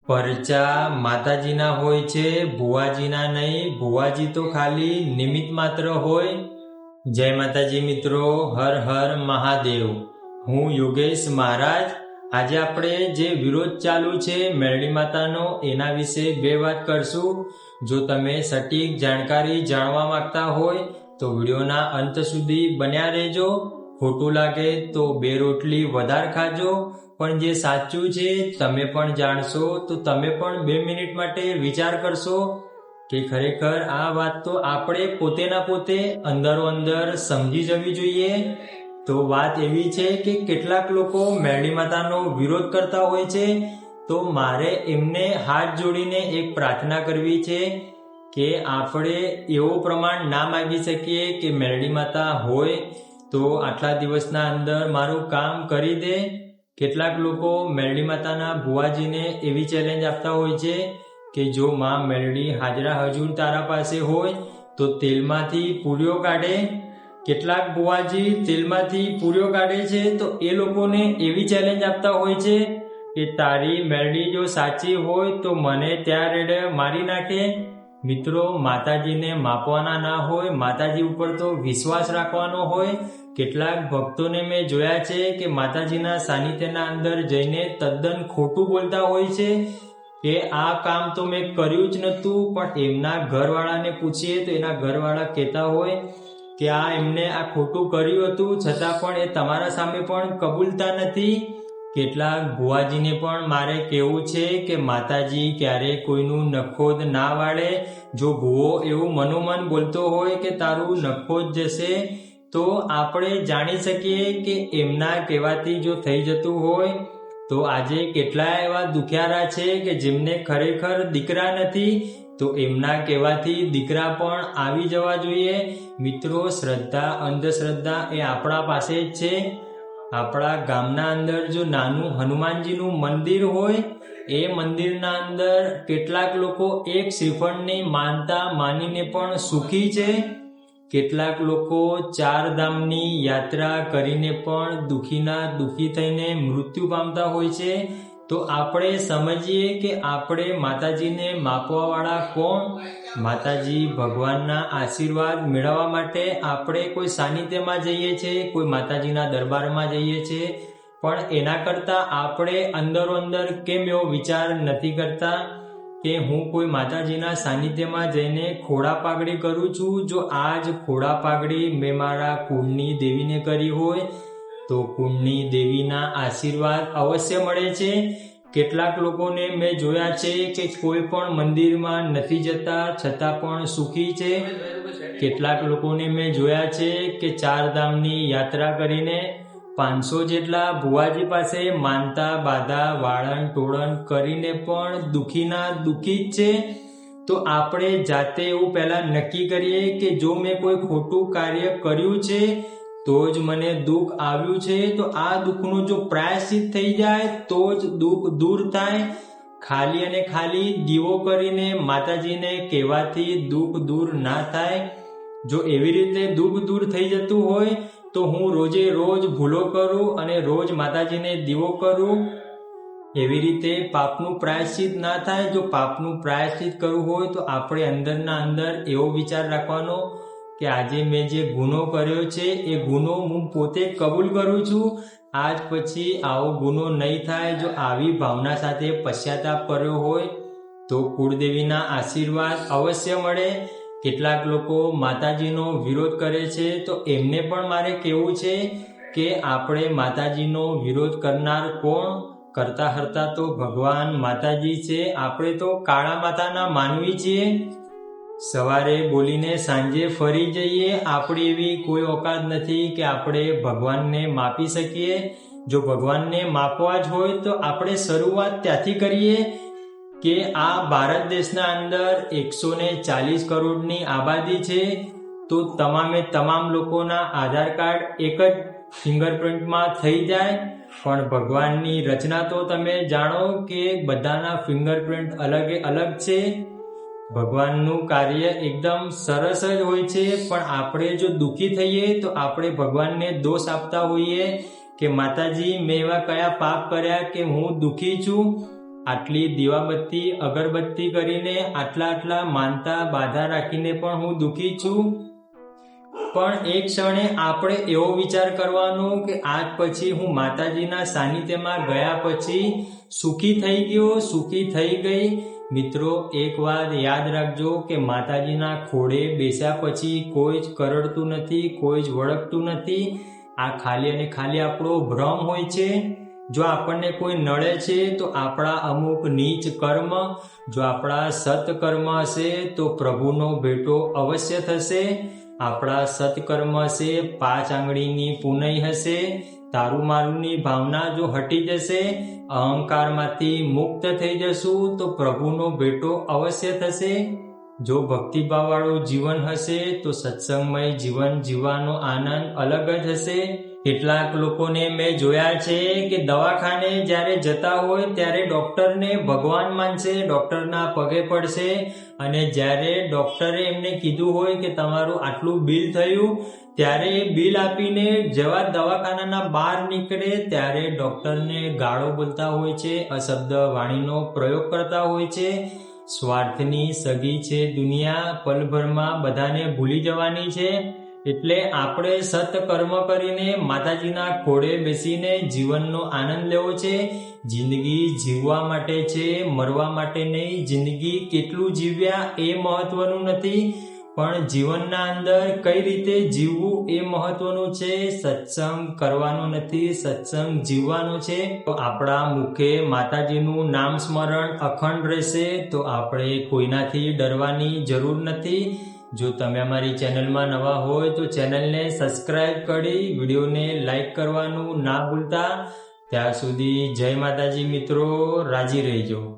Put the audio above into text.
પરચા માતાજીના હોય છે, ભુવાજીના નહીં. ભુવાજી તો ખાલી નિમિત્ત માત્ર હોય. જય માતાજી મિત્રો, હર હર મહાદેવ. હું યોગેશ મહારાજ. આજે આપણે જે વિરોધ ચાલુ છે મેરડી માતાનો, એના વિશે બે વાત કરશું. જો તમે સટીક જાણકારી જાણવા માંગતા હોય તો વિડીયોના અંત સુધી બન્યા રહેજો. ખોટું લાગે તો બે રોટલી વધારે ખાજો, પણ જે સાચું છે તમે પણ જાણશો તો તમે પણ 2 મિનિટ માટે વિચાર કરશો કે ખરેખર આ વાત તો આપણે પોતેના પોતે અંદરો અંદર સમજી જવી જોઈએ. તો વાત એવી છે કે કેટલાક લોકો મેરડી માતાનો વિરોધ કરતા હોય છે, તો મારે એમને હાથ જોડીને એક પ્રાર્થના કરવી છે કે આપણે એવો પ્રમાણ ના માગી શકીએ કે મેરડી માતા હોય તો આટલા દિવસના અંદર મારું કામ કરી દે. કેટલાક લોકો મેરડી માતાના ભુવાજીને એવી ચેલેન્જ આપતા હોય છે કે જો માં મેરડી હાજરા હજુર તારા પાસે હોય તો તેલમાંથી પૂરીઓ કાઢે. કેટલાક ભુવાજી તેલમાંથી પૂરીઓ કાઢે છે તો એ લોકોને એવી ચેલેન્જ આપતા હોય છે કે તારી મેરડી જો સાચી હોય તો મને ત્યાં રેડે મારી નાખે. મિત્રો, માતાજીને માપવાના ના હોય, માતાજી ઉપર તો વિશ્વાસ રાખવાનો હોય. કેટલાક ભક્તોને મેં જોયા છે કે માતાજીના સાનિધ્યના અંદર જઈને તદ્દન ખોટું બોલતા હોય છે કે આ કામ તો મેં કર્યું જ નહોતું, પણ એમના ઘરવાળાને પૂછીએ તો એના ઘરવાળા કહેતા હોય કે આ એમને આ ખોટું કર્યું હતું, છતાં પણ એ તમારા સામે પણ કબૂલતા નથી. કેટલાક ભુવાજીને પણ મારે કહેવું છે કે માતાજી ક્યારેય કોઈનું નખોદ ના વાળે. જો ભુવો એવું મનોમન બોલતો હોય કે તારું નખોદ જશે, તો આપણે જાણી શકીએ કે એમના કહેવાથી જો થઈ જતું હોય તો આજે કેટલાય એવા દુખિયારા છે કે જેમને ખરેખર દીકરા નથી, તો એમના કહેવાથી દીકરા પણ આવી જવા જોઈએ. મિત્રો, શ્રદ્ધા અંધશ્રદ્ધા એ આપણા પાસે જ છે. આપણા ગામના અંદર જો નાનું હનુમાનજીનું મંદિર હોય, એ મંદિરના અંદર કેટલાક લોકો એક શ્રીફળની માનતા માનીને પણ સુખી છે. કેટલાક લોકો 4 ધામની યાત્રા કરીને પણ દુખીના દુખી થઈને મૃત્યુ પામતા હોય છે. તો આપણે સમજીએ કે આપણે માતાજીને માપવાવાળા કોણ? માતાજી ભગવાનના આશીર્વાદ મેળવવા માટે આપણે કોઈ સાનિધ્યમાં જઈએ છીએ, કોઈ માતાજીના દરબારમાં જઈએ છીએ, પણ એના કરતાં આપણે અંદરો અંદર કેમ એવો વિચાર નથી કરતા કે હું કોઈ માતાજીના સાનિધ્યમાં જઈને ખોડા પાઘડી કરું છું. જો આ જ ખોડા પાઘડી મેં મારા કુળની દેવીને કરી હોય તો કુળની દેવીના આશીર્વાદ અવશ્ય મળે છે. કેટલાક લોકોને મેં જોયા છે કે કોઈ પણ મંદિરમાં નથી જતા છતાં પણ સુખી છે. કેટલાક લોકોને મેં જોયા છે કે 4 ધામની યાત્રા કરીને 500 જેટલા ભુવાજી પાસે માનતા બાધા વાળણ ટોળણ કરીને પણ દુખીના દુખી જ છે. તો આપણે જાતે એવું પહેલા નક્કી કરીએ કે જો મેં કોઈ ખોટું કાર્ય કર્યું છે તો જ મને દુઃખ આવ્યું છે, તો આ દુઃખનું જો પ્રાયશ્ચિત થઈ જાય તો જ દુઃખ દૂર થાય. ખાલી અને ખાલી દીવો કરીને માતાજીને કહેવાથી દુઃખ દૂર ના થાય. જો એવી રીતે દુઃખ દૂર થઈ જતું હોય તો હું રોજે રોજ ભૂલો કરું અને રોજ માતાજીને દીવો કરું. એવી રીતે પાપનું પ્રાયશ્ચિત ના થાય. જો પાપનું પ્રાયશ્ચિત કરવું હોય તો આપણે અંદરના અંદર એવો વિચાર રાખવાનો કે આજે મેં જે ગુનો કર્યો છે એ ગુનો હું પોતે કબૂલ કરું છું. આજ પછી આવો ગુનો નહીં થાય. જો આવી ભાવના સાથે પશ્ચાતાપ કર્યો હોય તો કુળદેવીના આશીર્વાદ અવશ્ય મળે. કેટલાક લોકો માતાજીનો વિરોધ કરે છે, તો એમને પણ મારે કહેવું છે કે આપણે માતાજીનો વિરોધ કરનાર કોણ? કરતા હરતા તો ભગવાન માતાજી છે. આપણે તો કાળા માતાના માનવી છીએ. સવારે બોલીને સાંજે ફરી જઈએ. આપણી એવી કોઈ ઓકાત નથી કે આપણે ભગવાનને માપી શકીએ. જો ભગવાનને માપવા જ હોય તો આપણે શરૂઆત ત્યાંથી કરીએ કે આ ભારત દેશના અંદર 140 કરોડની આબાદી છે, તો તમામે તમામ લોકોના આધાર કાર્ડ એક જ ફિંગરપ્રિન્ટમાં થઈ જાય. પણ ભગવાનની રચના તો તમે જાણો કે બધાના ફિંગરપ્રિન્ટ અલગ અલગ છે. ભગવાનનું કાર્ય એકદમ સરસ જ હોય છે, પણ આપણે જો દુઃખી થઈએ તો આપણે ભગવાનને દોષ આપતા હોઈએ કે માતાજી મેં એવા કયા પાપ કર્યા કે હું દુઃખી છું. આટલી દીવાબત્તી અગરબત્તી કરીને આટલા માનતા બાધા રાખીને પણ હું દુઃખી છું. પણ એક ક્ષણે આપણે એવો વિચાર કરવાનો કે આજ પછી હું માતાજીના સાનિધ્યમાં ગયા પછી સુખી થઈ ગયો, સુખી થઈ ગઈ. મિત્રો, એક વાત યાદ રાખજો કે માતાજીના ખોળે બેસ્યા પછી કોઈ જ કરડતું નથી, કોઈ જ વળગતું નથી. આ ખાલી અને ખાલી આપણો ભ્રમ હોય છે. જો આપણને કોઈ નડે છે તો આપણા અમુક નીચ કર્મ, જો આપણા સત્કર્મ હશે તો પ્રભુનો ભેટો અવશ્ય થશે. આપણા સત્કર્મ હશે, 5 આંગળીની પુનઈ હશે, તારું મારુંની ભાવના જો હટી જશે, અહંકારમાંથી મુક્ત થઈ જશું તો પ્રભુનો ભેટો અવશ્ય થશે. જો ભક્તિભાવવાળું જીવન હશે તો સત્સંગમય જીવન જીવવાનો આનંદ અલગ જ હશે. કેટલાક લોકોને મેં જોયા છે કે દવાખાને જ્યારે જતા હોય ત્યારે ડૉક્ટરને ભગવાન માનશે, ડૉક્ટરના પગે પડશે, અને જ્યારે ડૉક્ટરે એમને કીધું હોય કે તમારું આટલું બિલ થયું, ત્યારે બિલ આપીને જેવા દવાખાનાના બહાર નીકળે ત્યારે ડૉક્ટરને ગાળો બોલતા હોય છે, અશબ્દ વાણીનો પ્રયોગ કરતા હોય છે. સ્વાર્થની સગી છે દુનિયા, પલભરમાં બધાને ભૂલી જવાની છે. એટલે આપણે સત્કર્મ કરીને માતાજીના ખોળે બેસીને જીવનનો આનંદ લેવો છે. જિંદગી જીવવા માટે છે, મરવા માટે નહીં. જિંદગી કેટલું જીવ્યા એ મહત્વનું નથી, પણ જીવનના અંદર કઈ રીતે જીવવું એ મહત્વનું છે. સત્સંગ કરવાનો નથી, સત્સંગ જીવવાનો છે. તો આપણા મુખે માતાજીનું નામ સ્મરણ અખંડ રહેશે તો આપણે કોઈનાથી ડરવાની જરૂર નથી. જો તમે અમારી ચેનલમાં નવા હોય તો ચેનલને સબસ્ક્રાઇબ કરી વિડીયોને લાઈક કરવાનું ના ભૂલતા. ત્યાં સુધી જય માતાજી મિત્રો, રાજી રહેજો.